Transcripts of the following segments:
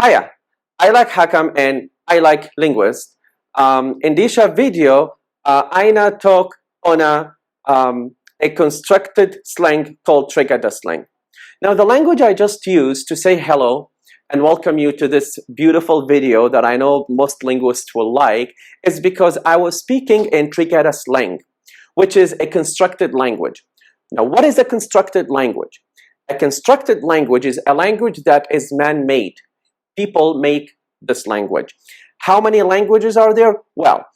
Hiya, I like Hakam and I like Linguist. In this video, Aina talk on a constructed slang called Trigedasleng. Now, the language I just used to say hello and welcome you to this beautiful video that I know most linguists will like is because I was speaking in Trigedasleng, which is a constructed language. Now, what is a constructed language? A constructed language is a language that is man-made. People make this language. How many languages are there? Well,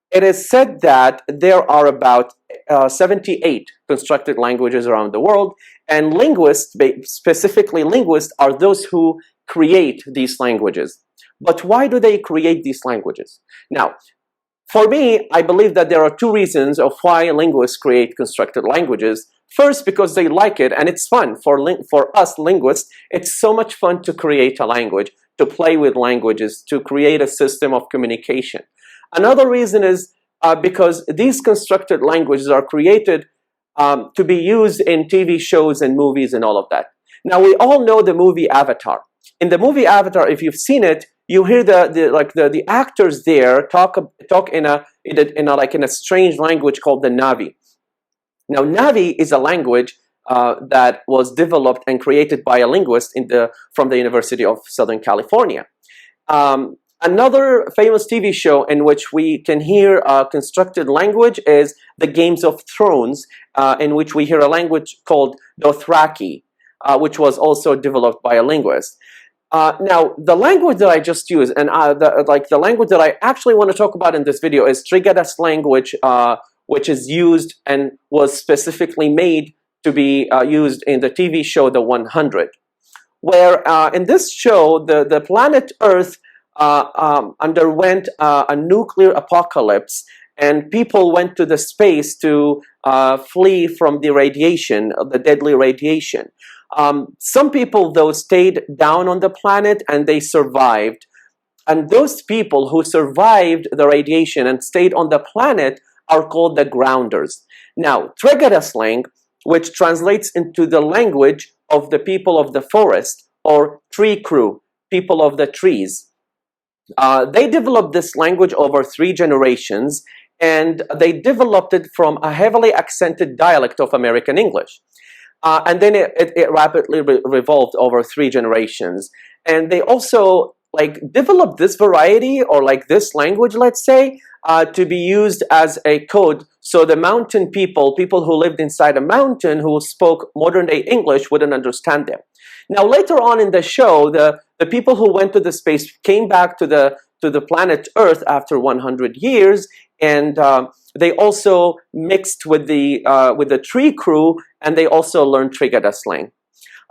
it is said that there are about 78 constructed languages around the world, and linguists, specifically linguists, are those who create these languages. But why do they create these languages? Now, for me, I believe that there are two reasons of why linguists create constructed languages. First, because they like it and it's fun. For us linguists, it's so much fun to create a language, to play with languages, to create a system of communication. Another reason is because these constructed languages are created to be used in TV shows and movies and all of that. Now, we all know the movie Avatar. In the movie Avatar, if you've seen it, you hear the actors there talk in a strange language called the Navi. Now, Navi is a language that was developed and created by a linguist from the University of Southern California. Another famous TV show in which we can hear constructed language is the Games of Thrones, in which we hear a language called Dothraki, which was also developed by a linguist. Now, the language that I just used, and the language that I actually want to talk about in this video is Trigedasleng, which is used and was specifically made to be used in the TV show The 100, where in this show, the planet Earth underwent a nuclear apocalypse, and people went to the space to flee from the radiation, the deadly radiation. Some people, though, stayed down on the planet and they survived. And those people who survived the radiation and stayed on the planet are called the grounders. Now, Trigedasleng, which translates into the language of the people of the forest, or tree crew, people of the trees. They developed this language over 3 generations, and they developed it from a heavily accented dialect of American English. And then it rapidly revolved over 3 generations. And they also developed this variety, or this language, let's say, to be used as a code, so the mountain people who lived inside a mountain who spoke modern-day English wouldn't understand them. Now, later on in the show, the people who went to the space came back to the planet Earth after 100 years, and they also mixed with the tree crew, and they also learned Trigedasleng.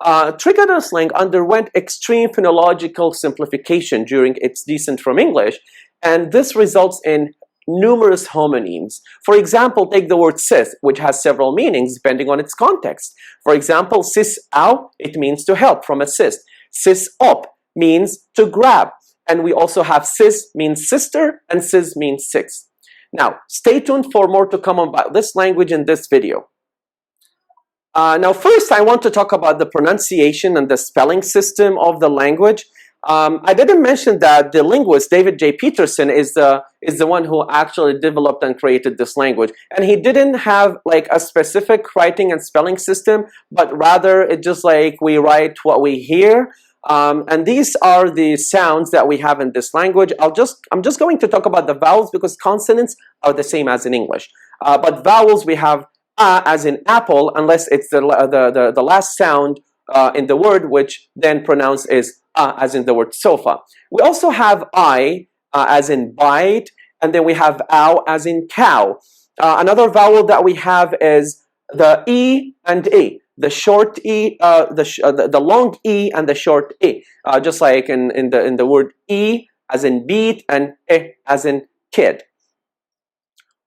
Trigedasleng underwent extreme phonological simplification during its descent from English, and this results in numerous homonyms. For example, take the word sis, which has several meanings depending on its context. For example, sis au, it means to help, from assist. Sis op means to grab. And we also have sis means sister, and sis means six. Now, stay tuned for more to come about this language in this video. Now, first, I want to talk about the pronunciation and the spelling system of the language. I didn't mention that the linguist David J Peterson is the one who actually developed and created this language, and he didn't have a specific writing and spelling system, but rather it's just we write what we hear, and these are the sounds that we have in this language. I'm just going to talk about the vowels because consonants are the same as in English, but vowels we have as in apple, unless it's the last sound in the word, which then pronounced is as in the word sofa. We also have I as in bite, and then we have ow as in cow. Another vowel that we have is the e and e, the short e, the long e and the short e, just like in the word e as in beat and e as in kid.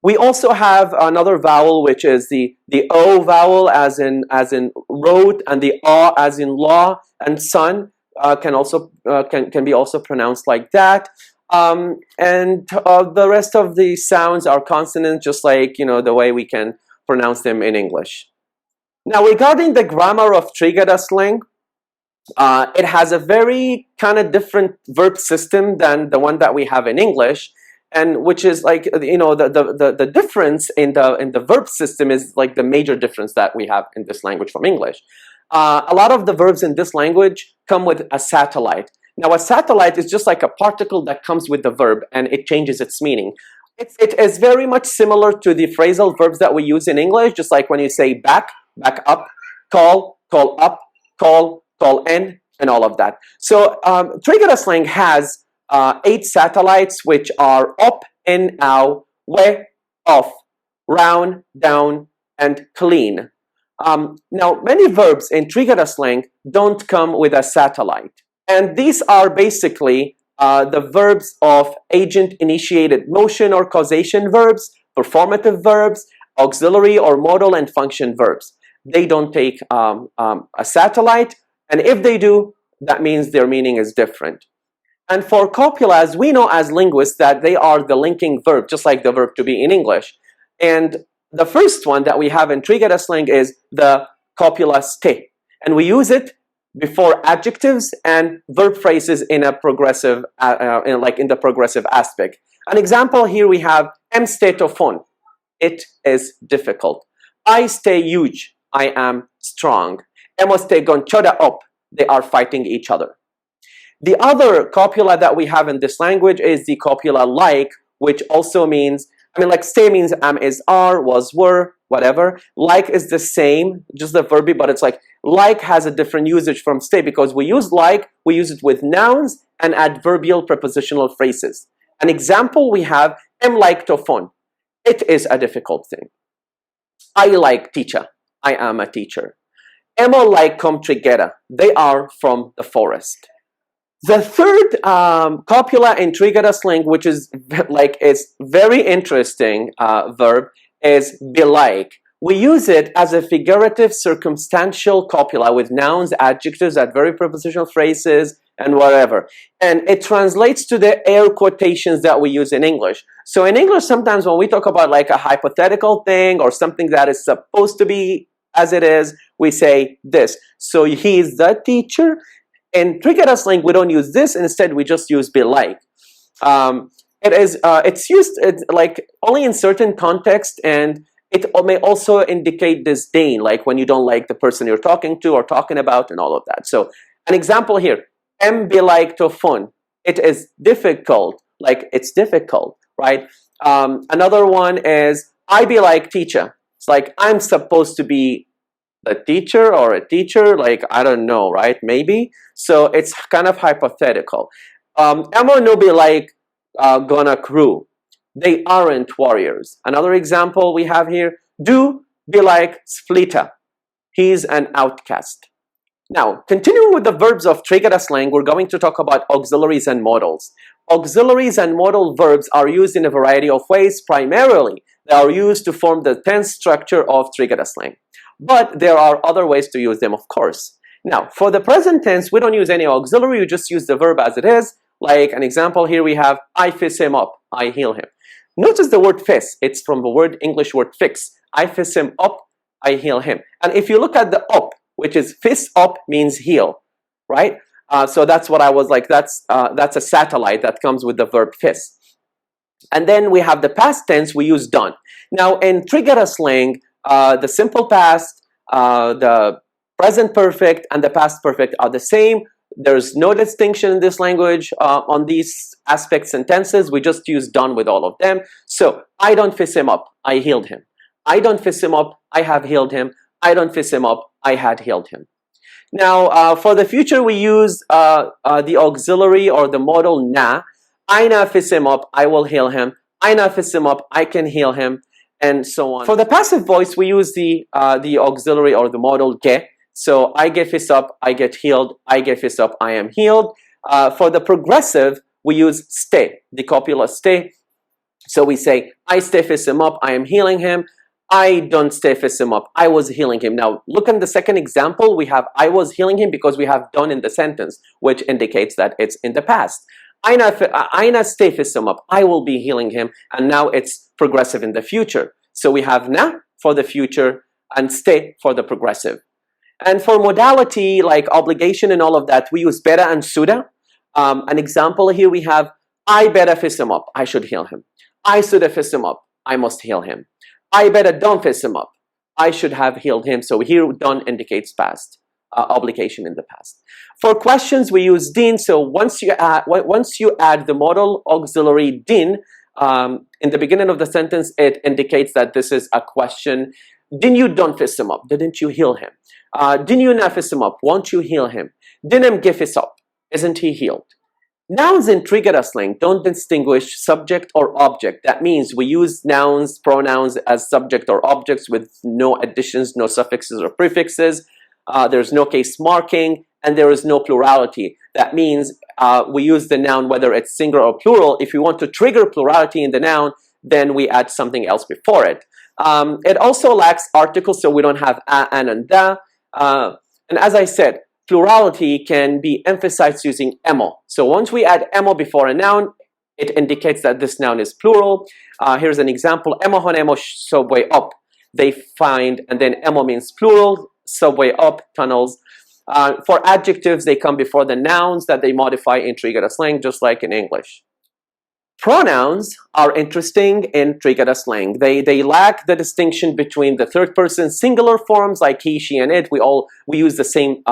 We also have another vowel, which is the o vowel as in road, and the a as in law, and sun can be also pronounced like that. And the rest of the sounds are consonants, just like the way we can pronounce them in English. Now, regarding the grammar of Trigedasleng, It has a very kind of different verb system than the one that we have in English, and which is like, you know, the difference in the verb system is like the major difference that we have in this language from English. A lot of the verbs in this language come with a satellite. Now, a satellite is just like a particle that comes with the verb and it changes its meaning. It is very much similar to the phrasal verbs that we use in English, just like when you say back, back up, call, call up, call, call in, and all of that. So Trigedasleng has 8 satellites, which are up, in, out, way, off, round, down, and clean. Now, many verbs in Trigedasleng don't come with a satellite. And these are basically the verbs of agent-initiated motion or causation verbs, performative verbs, auxiliary or modal and function verbs. They don't take a satellite, and if they do, that means their meaning is different. And for copulas, we know as linguists that they are the linking verb, just like the verb to be in English. And the first one that we have in Trigedasleng is the copula ste, and we use it before adjectives and verb phrases in a progressive, in the progressive aspect. An example here we have em ste tofon, it is difficult. I stay huge, I am strong. Emos te gonchoda op, they are fighting each other. The other copula that we have in this language is the copula like, which also means, I mean, like stay means am, is, are, was, were, whatever. Like is the same, just the verb, but it's like has a different usage from stay, because we use like, we use it with nouns and adverbial prepositional phrases. An example we have, em like tofon, it is a difficult thing. I like teacher, I am a teacher. Emo like com trigeda, they are from the forest. The third copula in Trigedasleng, which is like it's very interesting verb, is be like. We use it as a figurative circumstantial copula with nouns, adjectives, adverbial prepositional phrases, and whatever. And it translates to the air quotations that we use in English. So in English, sometimes when we talk about like a hypothetical thing or something that is supposed to be as it is, we say this. So he is the teacher. In Trigedasleng, we don't use this. Instead, we just use be like. It's used like only in certain contexts, and it may also indicate disdain, like when you don't like the person you're talking to or talking about, and all of that. So an example here: em be like tofon. It is difficult, like it's difficult, right? Another one is I be like teacher. It's like I'm supposed to be the teacher or a teacher, like I don't know, right? Maybe. So it's kind of hypothetical. Emo no be like gonna crew. They aren't warriors. Another example we have here, do be like Splita. He's an outcast. Now, continuing with the verbs of Trigedasleng, we're going to talk about auxiliaries and modals. Auxiliaries and modal verbs are used in a variety of ways. Primarily, they are used to form the tense structure of Trigedasleng. But there are other ways to use them, of course. Now, for the present tense, we don't use any auxiliary, we just use the verb as it is. Like an example here we have, I fix him up, I heal him. Notice the word fix, it's from the English word fix. I fix him up, I heal him. And if you look at the up, which is fix up means heal, right? So that's what I was like, that's a satellite that comes with the verb fix. And then we have the past tense, we use done. Now in Trigedasleng, the simple past, the present perfect, and the past perfect are the same. There's no distinction in this language on these aspects and tenses. We just use done with all of them. So, I don't fix him up, I healed him. I don't fix him up, I have healed him. I don't fix him up, I had healed him. Now, for the future, we use the auxiliary or the modal na. I na fix him up, I will heal him. I na fix him up, I can heal him. And so on. For the passive voice, we use the auxiliary or the modal ge. So I get fix up, I get healed. I get fix up, I am healed. For the progressive, we use stay, the copula stay. So we say, I stay fix him up, I am healing him. I don't stay fix him up, I was healing him. Now look at the second example. We have I was healing him because we have done in the sentence, which indicates that it's in the past. I na stay fix him up, I will be healing him. And now it's progressive in the future. So we have na for the future and stay for the progressive. And for modality, like obligation and all of that, we use beta and suda. An example here we have, I beta fist him up, I should heal him. I suda fist him up, I must heal him. I beta don't fist him up, I should have healed him. So here done indicates past, obligation in the past. For questions we use din. So once you add the modal auxiliary din in the beginning of the sentence, it indicates that this is a question. Din you don't fist him up, didn't you heal him? Din you not fist him up, won't you heal him? Din him give his up, isn't he healed? Nouns in Trigedasleng don't distinguish subject or object. That means we use nouns, pronouns as subject or objects with no additions, no suffixes or prefixes. There's no case marking, and there is no plurality. That means we use the noun whether it's singular or plural. If we want to trigger plurality in the noun, then we add something else before it. It also lacks articles, so we don't have a, an, and da. And as I said, plurality can be emphasized using emo. So once we add emo before a noun, it indicates that this noun is plural. Here's an example. Emo hon emo subway up. They find, and then emo means plural, subway up, tunnels. For adjectives, they come before the nouns that they modify in Trigedasleng, just like in English. Pronouns are interesting in Trigedasleng. They lack the distinction between the third person singular forms like he, she, and it. We use the same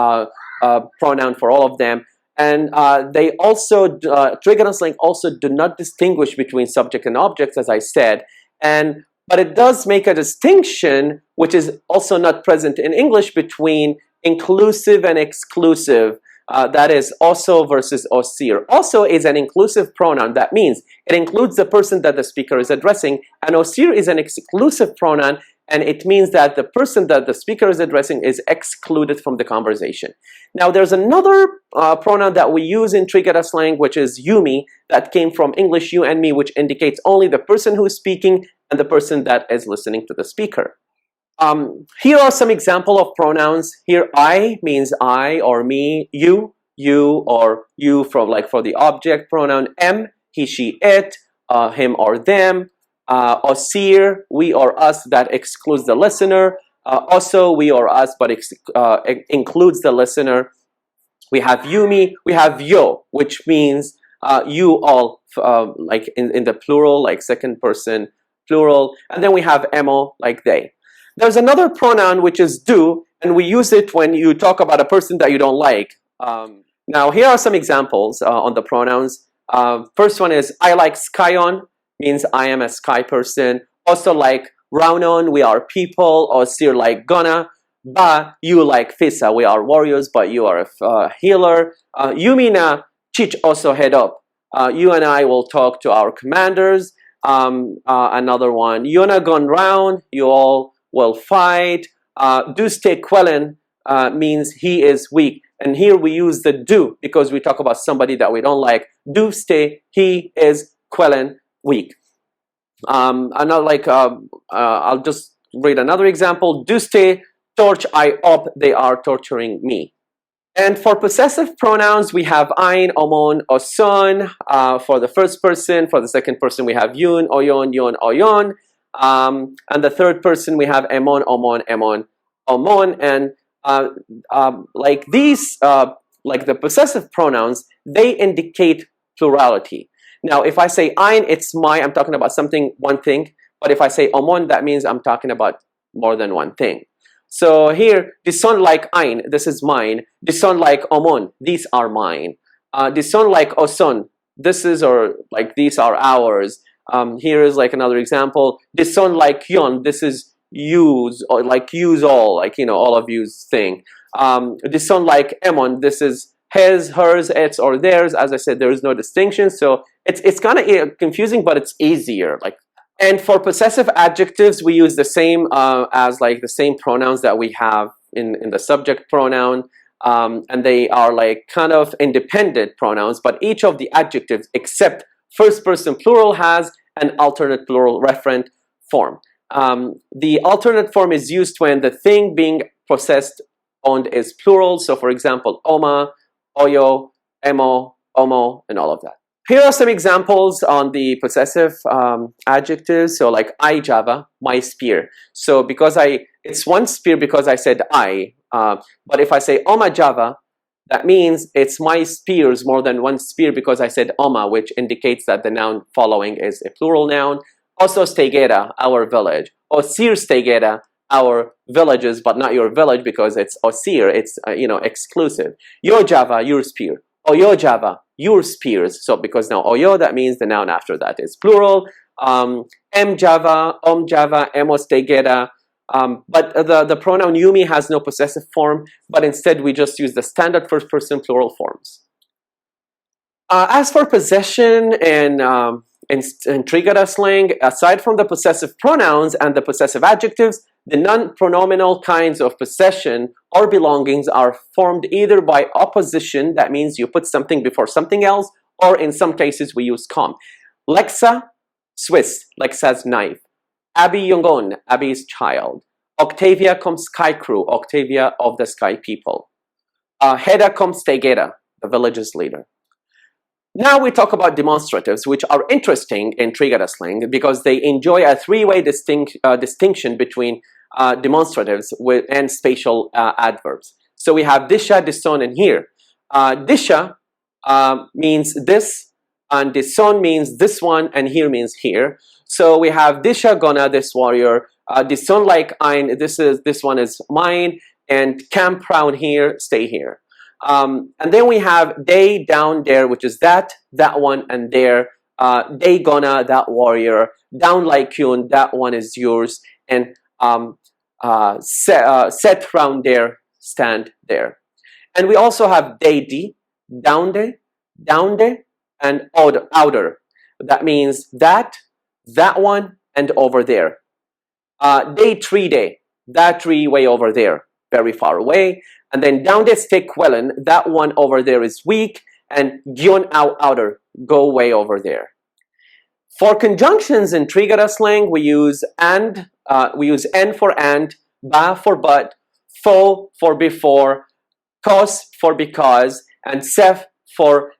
pronoun for all of them. And they also, Trigedasleng also do not distinguish between subject and objects, as I said. But it does make a distinction, which is also not present in English, between inclusive and exclusive. That is also versus Auxiliary. Also is an inclusive pronoun. That means it includes the person that the speaker is addressing. And Auxiliary is an exclusive pronoun, and it means that the person that the speaker is addressing is excluded from the conversation. Now there's another pronoun that we use in Trigedasleng, which is you, me, that came from English you and me, which indicates only the person who is speaking and the person that is listening to the speaker. Here are some examples of pronouns. Here I means I or me, you or you for the object pronoun, m, he, she, it, him or them, osir, we or us, that excludes the listener, also we or us, but includes the listener. We have you, me, we have yo, which means you all, like in the plural, like second person plural, and then we have emo, like they. There's another pronoun which is do, and we use it when you talk about a person that you don't like. Now here are some examples on the pronouns. First one is I like skyon, means I am a sky person. Also like raunon, we are people. Or sir like gonna. Ba, you like fisa, we are warriors, but you are a healer. Yumina, chich, also head up. You and I will talk to our commanders. Another one, Yona gone round, you all will fight. Do stay quellen means he is weak. And here we use the do because we talk about somebody that we don't like. Do stay, he is quellen, weak. I'll just read another example. Do stay, torch I up, they are torturing me. And for possessive pronouns, we have ein, omon, oson. For the first person, for the second person, we have yun, oyon, yon, oyon. And the third person, we have emon, omon, emon, omon. And like these, like the possessive pronouns, they indicate plurality. Now, if I say ein, it's my, I'm talking about something, one thing. But if I say omon, that means I'm talking about more than one thing. So here, dison like ein, this is mine. Dison like omon, these are mine. Dison like oson, this is, or like these are ours. Here is like another example. Dison like yon, this is use, or like use all, like, you know, all of you's thing. Dison like emon, this is his, hers, its, or theirs. As I said, there is no distinction, so it's kind of confusing, but it's easier. Like. And for possessive adjectives, we use the same as like the same pronouns that we have in the subject pronoun, and they are like kind of independent pronouns, but each of the adjectives except first person plural has an alternate plural referent form. The alternate form is used when the thing being possessed owned is plural. So for example, oma, oyo, emo, omo, and all of that. Here are some examples on the possessive adjectives. So like I Java, my spear. So because it's one spear because I said I. But if I say Oma Java, that means it's my spears more than one spear because I said Oma, which indicates that the noun following is a plural noun. Also Stegera, our village. Osir Stegera, our villages, but not your village because it's Osir, it's exclusive. Yo Java, your spear. Oyo Java, your spears. So because now Oyo, that means the noun after that is plural. M Java, Java, Emos Tegera. But the pronoun Yumi has no possessive form, but instead we just use the standard first person plural forms. As for possession in Trigedasleng, aside from the possessive pronouns and the possessive adjectives, the non-pronominal kinds of possession or belongings are formed either by opposition, that means you put something before something else, or in some cases we use com. Lexa, Swiss, Lexa's knife. Abby Yongon, Abby's child. Octavia comes sky crew, Octavia of the sky people. Heda comes Tegera, the village's leader. Now we talk about demonstratives, which are interesting in Trigedasleng because they enjoy a three-way distinction between demonstratives and spatial adverbs. So we have disha, dison, and here. Disha means this, and dison means this one, and here means here. So we have disha gona, this warrior, dison like ein, this one is mine, and camp round here, stay here. And then we have they down there, which is that one, and there. They gonna, that warrior. Down like Kyun, that one is yours. And set round there, stand there. And we also have they di, down de, and outer. That means that one, and over there. They tree day, that tree way over there, very far away. And then down the stick wellen, that one over there is weak, and gyon outer, go way over there. For conjunctions in Trigedasleng, we use and, we use en for and, ba for but, fo for before, kos for because, and sef for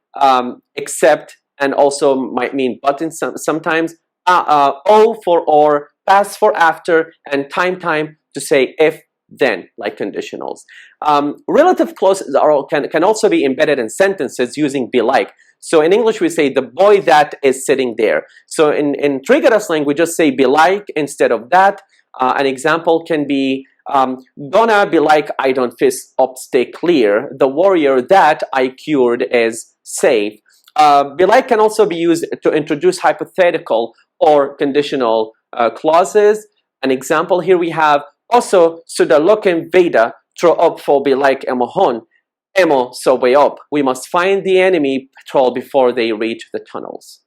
except, and also might mean but in sometimes, o for or, pas for after, and time to say if, then, like conditionals. Relative clauses can also be embedded in sentences using be like. So in English we say the boy that is sitting there. So in Trigedasleng we just say be like instead of that. An example can be gonna be like I don't fist up stay clear. The warrior that I cured is safe. Be like can also be used to introduce hypothetical or conditional clauses. An example here we have also Sudaloken Veda throw up for be like Emohon. Emo so way up. We must find the enemy patrol before they reach the tunnels.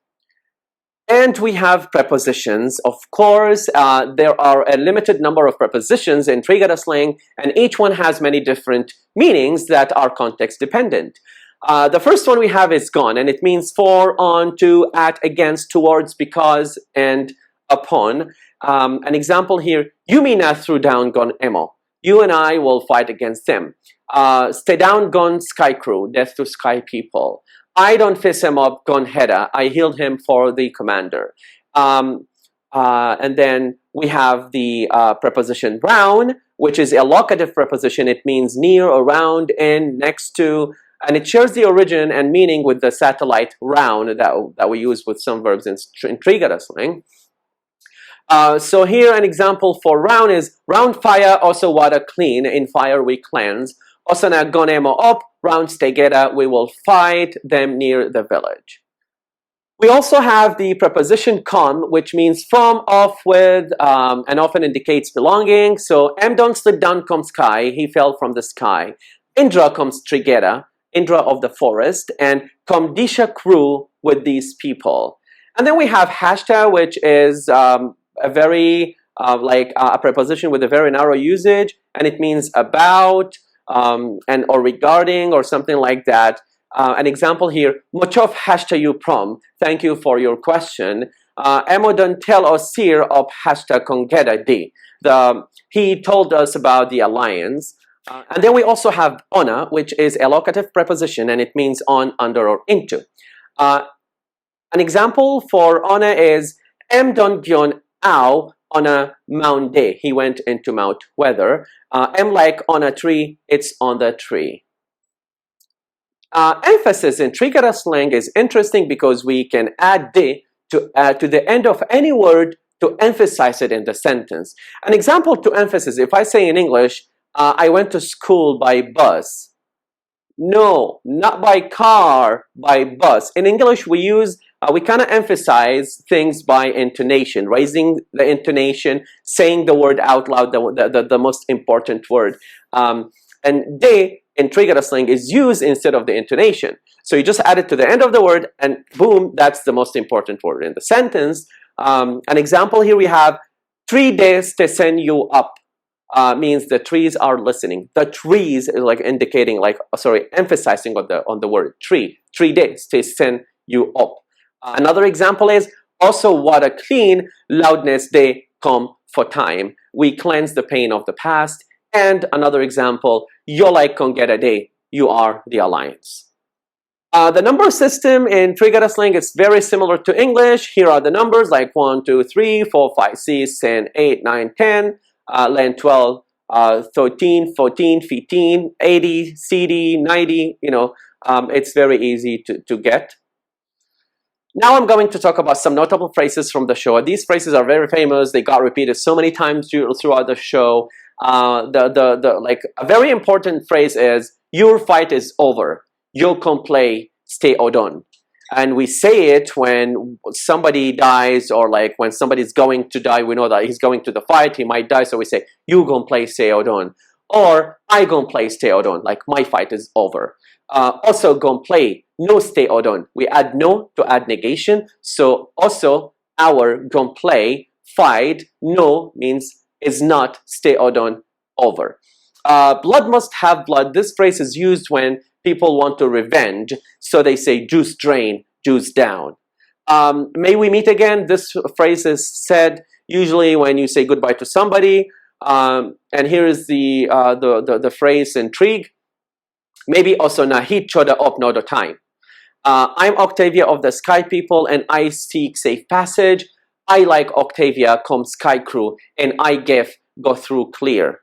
And we have prepositions. Of course, there are a limited number of prepositions in Trigedasleng, and each one has many different meanings that are context dependent. The first one we have is gone, and it means for, on, to, at, against, towards, because, and upon. An example here, Yumina threw down gon emo. You and I will fight against them. Stay down gon sky crew, death to sky people. I don't fist him up gon heda. I healed him for the commander. And then we have the preposition round, which is a locative preposition. It means near, around, in, next to, and it shares the origin and meaning with the satellite round that we use with some verbs in Trigedasleng. So here an example for round is round fire, also water clean. In fire we cleanse. Osana gonemo up, round stegeda, we will fight them near the village. We also have the preposition con, which means from, off, with, and often indicates belonging. So M don't slip down comes sky, he fell from the sky. Indra comes Trigeda, Indra of the forest, and come disha crew with these people. And then we have hashtag, which is a very a preposition with a very narrow usage, and it means about and or regarding or something like that. An example here, Mochov hashtag you prom. Thank you for your question. Emo don't tell us here of hashtag kongeda di. He told us about the alliance. And then we also have ona, which is a locative preposition, and it means on, under, or into. An example for Ona is M don gyon ao on a Mount day. He went into Mount Weather. M like on a tree, it's on the tree. Emphasis in Trigedasleng is interesting because we can add de to the end of any word to emphasize it in the sentence. An example to emphasis, if I say in English, I went to school by bus. No, not by car, by bus. In English, we use, we kind of emphasize things by intonation, raising the intonation, saying the word out loud, the most important word. And de in Trigedasleng is used instead of the intonation. So you just add it to the end of the word and boom, that's the most important word in the sentence. An example here we have, 3 days to send you up. Means the trees are listening. The trees is like indicating, like, emphasizing on the word tree. 3 days to send you up. Another example is also water clean, loudness they come for time. We cleanse the pain of the past. And another example, yo like kongera day, you are the alliance. The number system in Trigedasleng is very similar to English. Here are the numbers like 1, 2, 3, 4, 5, 6, 7, 8, 9, 10. Len 12, 13, 14, 15, 80, CD, 90, it's very easy to get. Now I'm going to talk about some notable phrases from the show. These phrases are very famous. They got repeated so many times throughout the show. Like a very important phrase is, your fight is over. You can play, stay odon. And we say it when somebody dies, or like when somebody's going to die, we know that he's going to the fight, he might die, so we say, you gon' play Seodon. Or, I gon' play Seodon, like my fight is over. Also, gon' play, no Seodon. We add no to add negation, so also, our gon' play, fight, no means is not Seodon over. Blood must have blood. This phrase is used when people want to revenge, so they say juice drain, juice down. May we meet again? This phrase is said usually when you say goodbye to somebody. And here is the phrase in Trig. Maybe also nahit choda op nodo time. I'm Octavia of the Sky People and I seek safe passage. I like Octavia come Sky Crew and I give go through clear.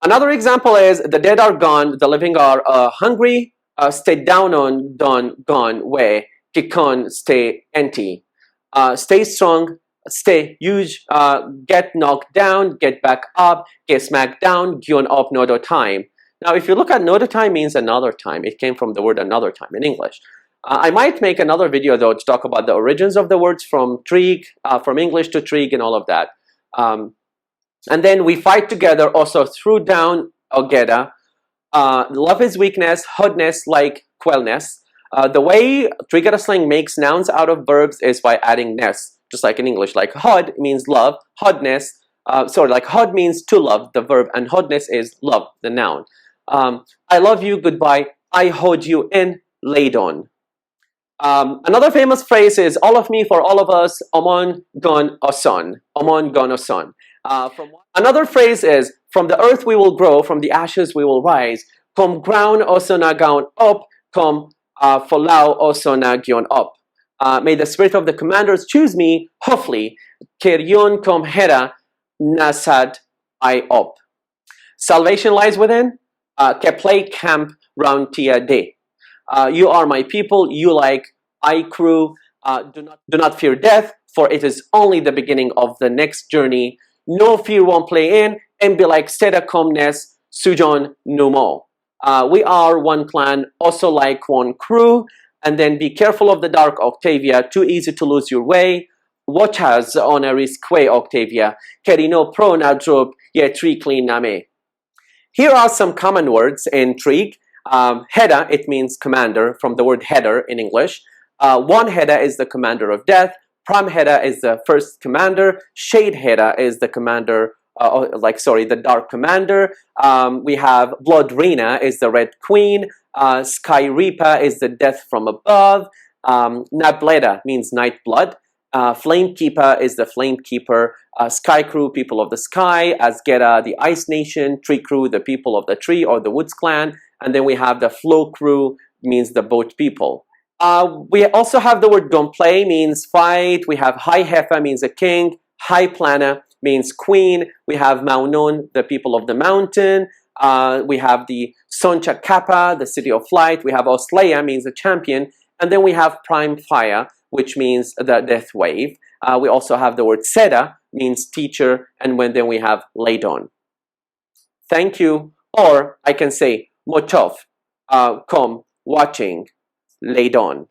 Another example is, the dead are gone, the living are hungry, stay down on, done, gone, way, kikon, stay empty. Stay strong, stay huge, get knocked down, get back up, get smacked down, gyon up nodo time. Now if you look at nodo time means another time. It came from the word another time in English. I might make another video though to talk about the origins of the words from Trig, from English to Trig and all of that. And then we fight together also through down ogeda. Love is weakness, hudness like quellness. The way Trigedasleng makes nouns out of verbs is by adding ness, just like in English. Like hud means love, hudness, like hud means to love, the verb, and hudness is love, the noun. I love you, goodbye, I hold you in, laid on. Another famous phrase is all of me for all of us, omon gon oson, omon gon oson. Another phrase is, from the earth we will grow, from the ashes we will rise. Kom ground osona gaon up, kom folau osona gyon up. May the spirit of the commanders choose me, hopefully, keryon kom hera nasad I up. Salvation lies within, keplay camp round tia de. You are my people, you like I crew. Do not fear death, for it is only the beginning of the next journey. No fear won't play in, and be like Seda Comnes, Sujon no more. We are one clan, also like one crew. And then be careful of the dark, Octavia, too easy to lose your way. Watch us on a risque, Octavia. Kerino pro na drop, ye tree clean name. Here are some common words in Trig. Heda, it means commander, from the word header in English. One Heda is the commander of death. Pram Heda is the first commander. Shade Heda is the commander, the dark commander. We have Blood Reina is the red queen. Sky Reaper is the death from above. Nableda means night blood. Flame Keeper is the flame keeper. Sky Crew, people of the sky. Asgera, the ice nation. Tree Crew, the people of the tree or the woods clan. And then we have the Flow Crew, means the boat people. We also have the word gonplay, means fight. We have High Hefa, means a king. High Plana means queen. We have Maunon, the people of the mountain. We have the Soncha Kappa, the city of light. We have Osleia, means a champion. And then we have Prime Fire, which means the death wave. We also have the word Seda, means teacher. And then we have Laidon. Thank you. Or I can say Motov, come, watching, Laidon.